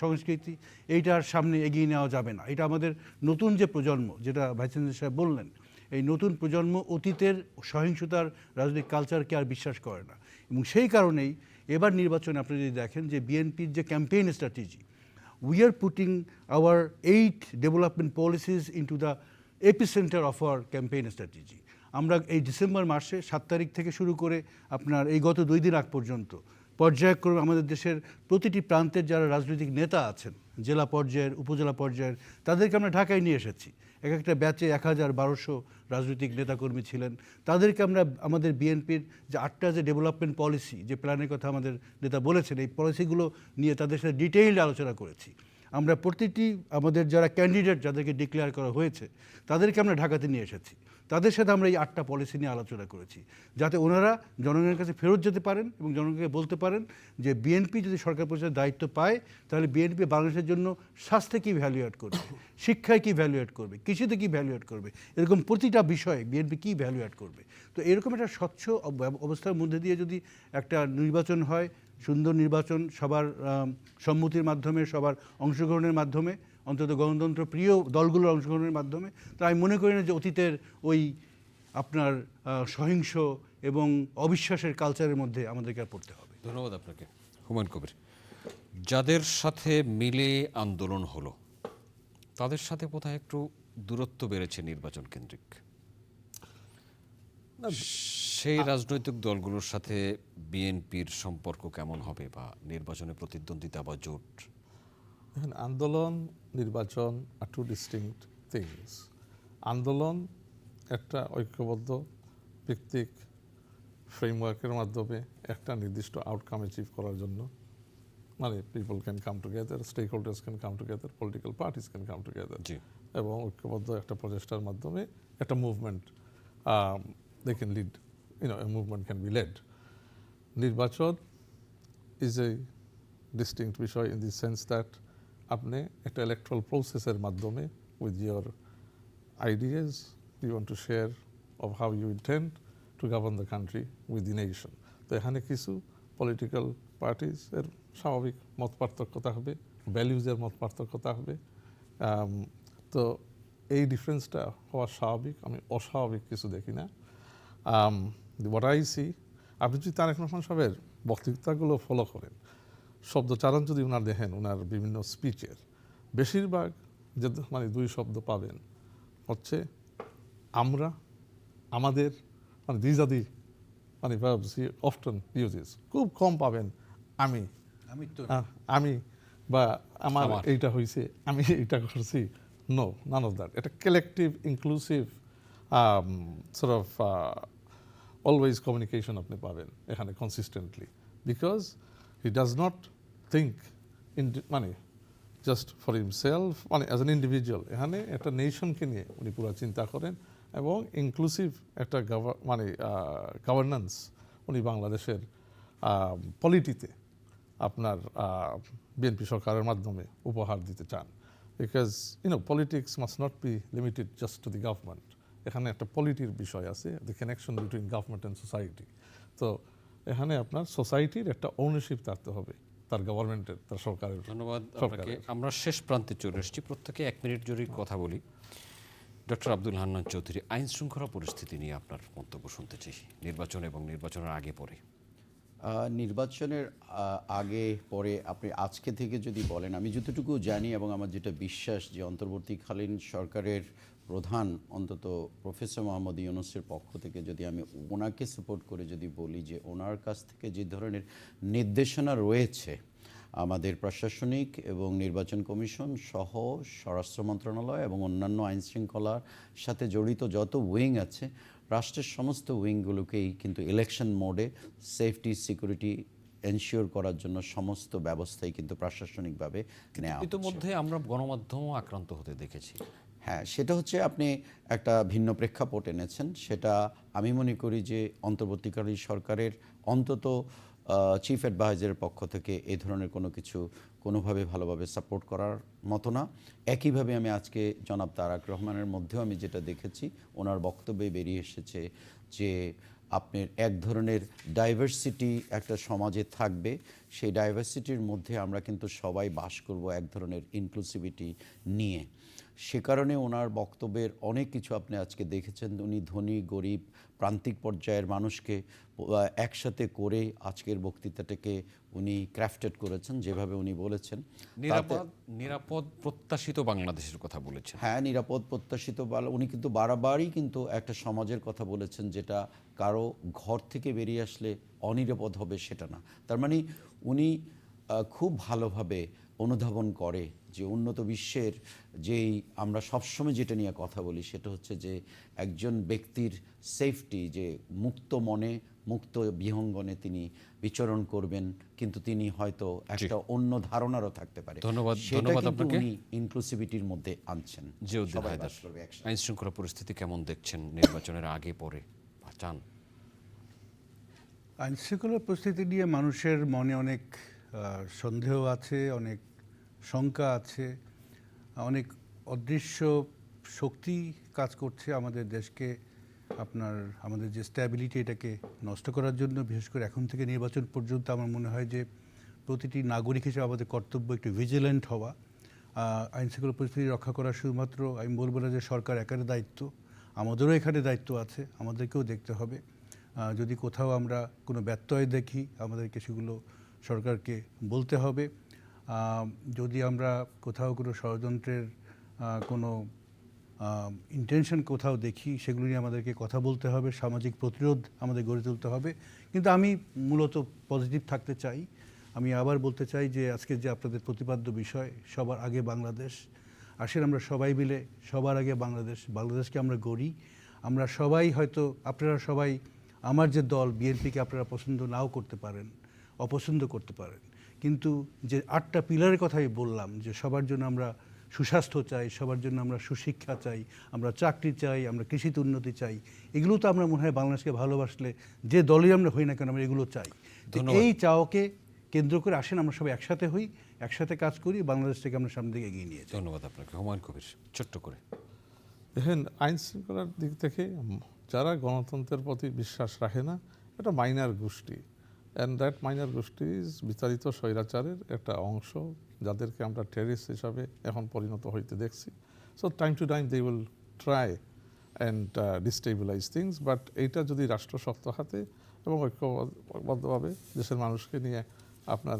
[SPEAKER 3] সংস্কৃতি, এইটার সামনে এগিয়ে নেওয়া যাবে না। এটা আমাদের নতুন যে প্রজন্ম, যেটা ভাইস চ্যান্সেলর সাহেব বললেন, এই নতুন প্রজন্ম অতীতের সহিংসতার রাজনৈতিক কালচারকে আর বিশ্বাস করে না। এবং সেই কারণেই এবার নির্বাচনে আপনি যদি দেখেন যে বিএনপির যে campaign strategy, we are putting our 8 development policies into the epicenter of our campaign strategy. আমরা এই ডিসেম্বর মাসে 7 তারিখ থেকে শুরু করে আপনার এই গত 2 দিন আগ পর্যন্ত পর্যায়ক্রমে আমাদের দেশের প্রতিটি প্রান্তের যারা রাজনৈতিক নেতা আছেন, জেলা পর্যায়ের, উপজেলা পর্যায়ের, তাদেরকে আমরা ঢাকায় নিয়ে এসেছি। এক একটা ব্যাচে 1000-1200 রাজনৈতিক নেতাকর্মী ছিলেন। তাদেরকে আমরা আমাদের বিএনপির যে 8টা যে ডেভেলপমেন্ট পলিসি, যে প্ল্যানের কথা আমাদের নেতা বলেছেন, এই পলিসিগুলো নিয়ে তাদের সাথে ডিটেইলড আলোচনা করেছি। আমরা প্রতিটি আমাদের যারা ক্যান্ডিডেট, যাদেরকে ডিক্লেয়ার করা হয়েছে, তাদেরকে আমরা ঢাকাতে নিয়ে এসেছি। তাদের সাথে আমরা এই 8টা পলিসি নিয়ে আলোচনা করেছি, যাতে ওনারা জনগণের কাছে ফেরত যেতে পারেন এবং জনগণকে বলতে পারেন যে বিএনপি যদি সরকার পরিচালনার দায়িত্ব পায়, তাহলে বিএনপি বাংলাদেশের জন্য স্বাস্থ্যে কী ভ্যালু অ্যাড করবে, শিক্ষায় কী ভ্যালু অ্যাড করবে, কৃষিতে কী ভ্যালু অ্যাড করবে, এরকম প্রতিটা বিষয়ে বিএনপি কী ভ্যালু অ্যাড করবে। তো এরকম একটা স্বচ্ছ অবস্থার মধ্যে দিয়ে যদি একটা নির্বাচন হয়, সুন্দর নির্বাচন, সবার সম্মতির মাধ্যমে, সবার অংশগ্রহণের মাধ্যমে, অন্তত গণতন্ত্র প্রিয় দলগুলোর অংশগ্রহণের মাধ্যমে, তো আমি মনে করি না যে অতীতের ওই আপনার সহিংস এবং অবিশ্বাসের কালচারের মধ্যে আমাদেরকে আর পড়তে হবে।
[SPEAKER 1] ধন্যবাদ আপনাকে। হুমায়ুন কবির, যাদের সাথে মিলে আন্দোলন হলো, তাদের সাথে বোধহয় একটু দূরত্ব বেড়েছে নির্বাচন কেন্দ্রিক। সেই রাজনৈতিক দলগুলোর সাথে বিএনপির সম্পর্ক কেমন হবে, বা নির্বাচনে প্রতিদ্বন্দ্বিতা বা জোট?
[SPEAKER 4] দেখেন, আন্দোলন, নির্বাচন আর টু ডিস্টিংক্ট থিংস। আন্দোলন একটা ঐক্যবদ্ধ ভিত্তিক ফ্রেমওয়ার্কের মাধ্যমে একটা নির্দিষ্ট আউটকাম অ্যাচিভ করার জন্য, মানে people can come together, stakeholders can come together, political parties can come together, এবং ঐক্যবদ্ধ একটা প্রচেষ্টার মাধ্যমে একটা movement they can lead, a movement can be led. নির্বাচন is a distinct বিষয় in the sense that আপনি একটা electoral processের মাধ্যমে with your ideas you want to share of how you intend to govern the country with the nation. তো এখানে কিছু political parties এর স্বাভাবিক মত পার্থক্য থাকবে, ভ্যালিউজের মত পার্থক্য থাকবে। তো এই ডিফারেন্সটা হওয়া স্বাভাবিক, আমি অস্বাভাবিক কিছু দেখি না। হোয়াট আই সি, আপনি যদি তারেক রহমান সাহেবের বক্তৃতাগুলো ফলো করেন, শব্দচারণ যদি ওনার দেখেন, ওনার বিভিন্ন স্পিচের বেশিরভাগ যে মানে দুই শব্দ পাবেন হচ্ছে আমরা, আমাদের, মানে দিজ আর দি মানে verbs he often uses। খুব কম পাবেন আমি, আমি বা আমার এইটা হয়েছে, আমি এইটা করছি। No, none of that. এটা collective inclusive sort of always communication আপনি পাবেন এখানে consistently, because he does not think in মানে জাস্ট ফর হিমসেলফ, মানে অ্যাজ অ্যান ইন্ডিভিজুয়াল। এখানে একটা নেশনকে নিয়ে উনি পুরো চিন্তা করেন এবং ইনক্লুসিভ একটা মানে গভর্নেন্স উনি বাংলাদেশের পলিটিতে আপনার বিএনপি সরকারের মাধ্যমে উপহার দিতে চান। Because politics must not be limited just to the government. এখানে একটা পলিটির বিষয় আছে, the connection between government and society. তো এখানে আপনার সোসাইটির একটা ওনারশিপ থাকতে হবে তার গভর্নমেন্টের, তার সরকারের।
[SPEAKER 1] ধন্যবাদ আপনাকে। আমরা শেষ প্রান্তে চলে এসেছি, প্রত্যেকে 1 মিনিট জুড়ে কথা বলি। ডক্টর আব্দুল হান্নান চৌধুরী, আইন শৃঙ্খলা পরিস্থিতি নিয়ে আপনার মন্তব্য শুনতে চাই, নির্বাচন এবং নির্বাচনের আগে পরে।
[SPEAKER 2] নির্বাচনের আগে পরে আপনি আজকে থেকে যদি বলেন, আমি যতটুকু জানি এবং আমার যেটা বিশ্বাস যে অন্তর্বর্তীকালীন সরকারের প্রধান অন্তত প্রফেসর মোহাম্মদ ইউনূসের পক্ষ থেকে যদি আমি ওনাকে সাপোর্ট করে যদি বলি যে ওনার কাছ থেকে যে ধরনের নির্দেশনা রয়েছে আমাদের প্রশাসনিক এবং নির্বাচন কমিশন সহ স্বরাষ্ট্র মন্ত্রণালয় এবং অন্যান্য আইন শৃঙ্খলার সাথে জড়িত যত উইং আছে, রাষ্ট্রের সমস্ত উইংগুলোকেই কিন্তু ইলেকশন মোডে সেফটি সিকিউরিটি এনশিওর করার জন্য সমস্ত ব্যবস্থাই কিন্তু প্রশাসনিকভাবে নেওয়া হচ্ছে।
[SPEAKER 1] ইতিমধ্যে আমরা গণমাধ্যমও আক্রান্ত হতে দেখেছি।
[SPEAKER 2] হ্যাঁ, সেটা হচ্ছে আপনি একটা ভিন্ন প্রেক্ষাপট এনেছেন। সেটা আমি মনে করি যে অন্তর্বর্তীকালীন সরকারের অন্তত চিফ অ্যাডভাইজারের পক্ষ থেকে এই ধরনের কোনো কিছু কোনোভাবে ভালোভাবে সাপোর্ট করার মতো না। একইভাবে আমি আজকে জনাব তারেক রহমানের মধ্যেও আমি যেটা দেখেছি, ওনার বক্তব্যে বেরিয়ে এসেছে যে আপনার এক ধরনের ডাইভার্সিটি একটা সমাজে থাকবে, সেই ডাইভার্সিটির মধ্যে আমরা কিন্তু সবাই বাস করব এক ধরনের ইনক্লুসিভিটি নিয়ে। সে কারণে ওনার বক্তব্যের অনেক কিছু আপনি আজকে দেখেছেন। উনি ধনী গরিব প্রান্তিক পর্যায়ের মানুষকে একসাথে করে আজকের বক্তৃতাটাকে উনি ক্রাফটেড করেছেন যেভাবে উনি বলেছেন।
[SPEAKER 1] নিরাপদ প্রত্যাশিত বাংলাদেশের কথা বলেছেন।
[SPEAKER 2] হ্যাঁ, নিরাপদ প্রত্যাশিত উনি কিন্তু বারবারই কিন্তু একটা সমাজের কথা বলেছেন যেটা কারো ঘর থেকে বেরিয়ে আসলে অনিরাপদ হবে সেটা না। তার মানে উনি খুব ভালোভাবে অনুধাবন করে যে উন্নত বিশ্বের যেই আমরা সবসময় যেটা নিয়ে কথা বলি সেটা হচ্ছে যে একজন ব্যক্তির সেফটি, যে মুক্ত মনে মুক্ত বিহঙ্গনে তিনি বিচরণ করবেন, কিন্তু তিনি হয়তো একটা অন্য ধারণারও থাকতে পারে।
[SPEAKER 1] ধন্যবাদ আপনাকে।
[SPEAKER 2] উনি ইনক্লুসিভিটির মধ্যে আনছেন।
[SPEAKER 1] আইন শৃঙ্খলা পরিস্থিতি কেমন দেখছেন নির্বাচনের আগে পরে চান?
[SPEAKER 3] আইন শৃঙ্খলা পরিস্থিতি নিয়ে মানুষের মনে অনেক সন্দেহ আছে, অনেক শঙ্কা আছে, অনেক অদৃশ্য শক্তি কাজ করছে আমাদের দেশকে আমাদের যে স্ট্যাবিলিটি এটাকে নষ্ট করার জন্য। বিশেষ করে এখন থেকে নির্বাচন পর্যন্ত আমার মনে হয় যে প্রতিটি নাগরিক হিসেবে আমাদের কর্তব্য একটু ভিজিল্যান্ট হওয়া। আইন শৃঙ্খলা পরিস্থিতি রক্ষা করা শুধুমাত্র আমি বলবো না যে সরকার একার দায়িত্ব, আমাদেরও এখানে দায়িত্ব আছে, আমাদেরকেও দেখতে হবে। যদি কোথাও আমরা কোনো ব্যত্যয় দেখি আমাদেরকে সেগুলো সরকারকে বলতে হবে। যদি আমরা কোথাও কোনো ষড়যন্ত্রের কোনো ইন্টেনশন কোথাও দেখি সেগুলো নিয়ে আমাদেরকে কথা বলতে হবে, সামাজিক প্রতিরোধ আমাদের গড়ে তুলতে হবে। কিন্তু আমি মূলত পজিটিভ থাকতে চাই। আমি আবার বলতে চাই যে আজকে যে আপনাদের প্রতিপাদ্য বিষয় সবার আগে বাংলাদেশ, আসেন আমরা সবাই মিলে সবার আগে বাংলাদেশকে আমরা গড়ি। আমরা সবাই হয়তো আপনারা সবাই আমার যে দল বিএনপিকে আপনারা পছন্দ নাও করতে পারেন, অপছন্দ করতে পারেন, কিন্তু যে 8টা পিলারের কথাই বললাম যে সবার জন্য আমরা সুস্বাস্থ্য চাই, সবার জন্য আমরা সুশিক্ষা চাই, আমরা চাকরি চাই, আমরা কৃষিতে উন্নতি চাই, এগুলো তো আমরা মনে হয় বাংলাদেশকে ভালোবাসলে যে দলই আমরা হই না কেন আমরা এগুলো চাই। এই চাওকে কেন্দ্র করে আসেন, আমরা সবাই একসাথে হই, একসাথে কাজ করি, বাংলাদেশটাকে আমরা সামনের দিকে এগিয়ে নিয়ে যাই।
[SPEAKER 1] ধন্যবাদ আপনাকে। হুমায়ুন কবির, ছোট্ট করে।
[SPEAKER 4] দেখেন, আইন শৃঙ্খলার দিক থেকে যারা গণতন্ত্রের প্রতি বিশ্বাস রাখে না, এটা মাইনার গোষ্ঠী, অ্যান্ড দ্যাট মাইনার গোষ্ঠী ইজ বিতাড়িত স্বৈরাচারের একটা অংশ, যাদেরকে আমরা টেরিস্ট হিসাবে এখন পরিণত হইতে দেখছি। So time to time they will try and destabilise things, but এইটা যদি রাষ্ট্র শক্ত হাতে এবং ঐক্যবদ্ধভাবে দেশের মানুষকে নিয়ে আপনার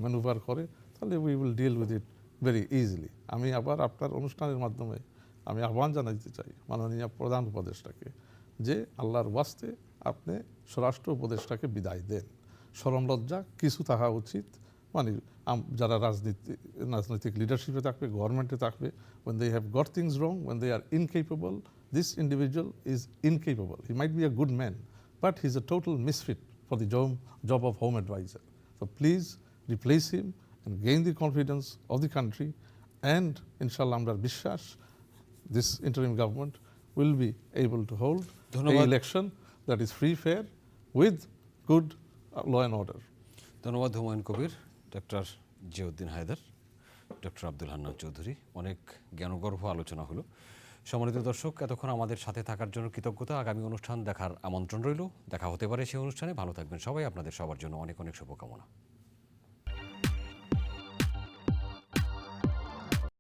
[SPEAKER 4] ম্যানুভার করে, তাহলে we will deal with it very easily. আমি আবার আপনার অনুষ্ঠানের মাধ্যমে আমি আহ্বান জানাতে চাই মাননীয় প্রধান উপদেষ্টাকে যে আল্লাহর ওয়াস্তে আপনি স্বরাষ্ট্র উপদেষ্টাকে বিদায় দেন। শরম লজ্জা কিছু থাকা উচিত, মানে যারা রাজনৈতিক লিডারশিপে থাকবে, গভর্নমেন্টে থাকবে, when they have got things wrong, when they are incapable, this individual is incapable. He might be a good man, but he's a total misfit for the job of home advisor. So please replace him and gain the confidence of the country, and inshallah amra বিশ্বাস this interim government will be able to hold an
[SPEAKER 1] ধন্যবাদ।
[SPEAKER 4] election that is free, fair, with good law and order.
[SPEAKER 1] ধন্যবাদ Humayun Kabir, doctor Ziauddin Haider, doctor Abdul Hannan Chowdhury. অনেক জ্ঞানগর্ভ আলোচনা হলো। সম্মানিত দর্শক, এতক্ষণ আমাদের সাথে থাকার জন্য কৃতজ্ঞতা। আগামী অনুষ্ঠান দেখার আমন্ত্রণ রইল। দেখা হতে পারে সেই অনুষ্ঠানে। ভালো থাকবেন সবাই। আপনাদের সবার জন্য অনেক অনেক শুভকামনা।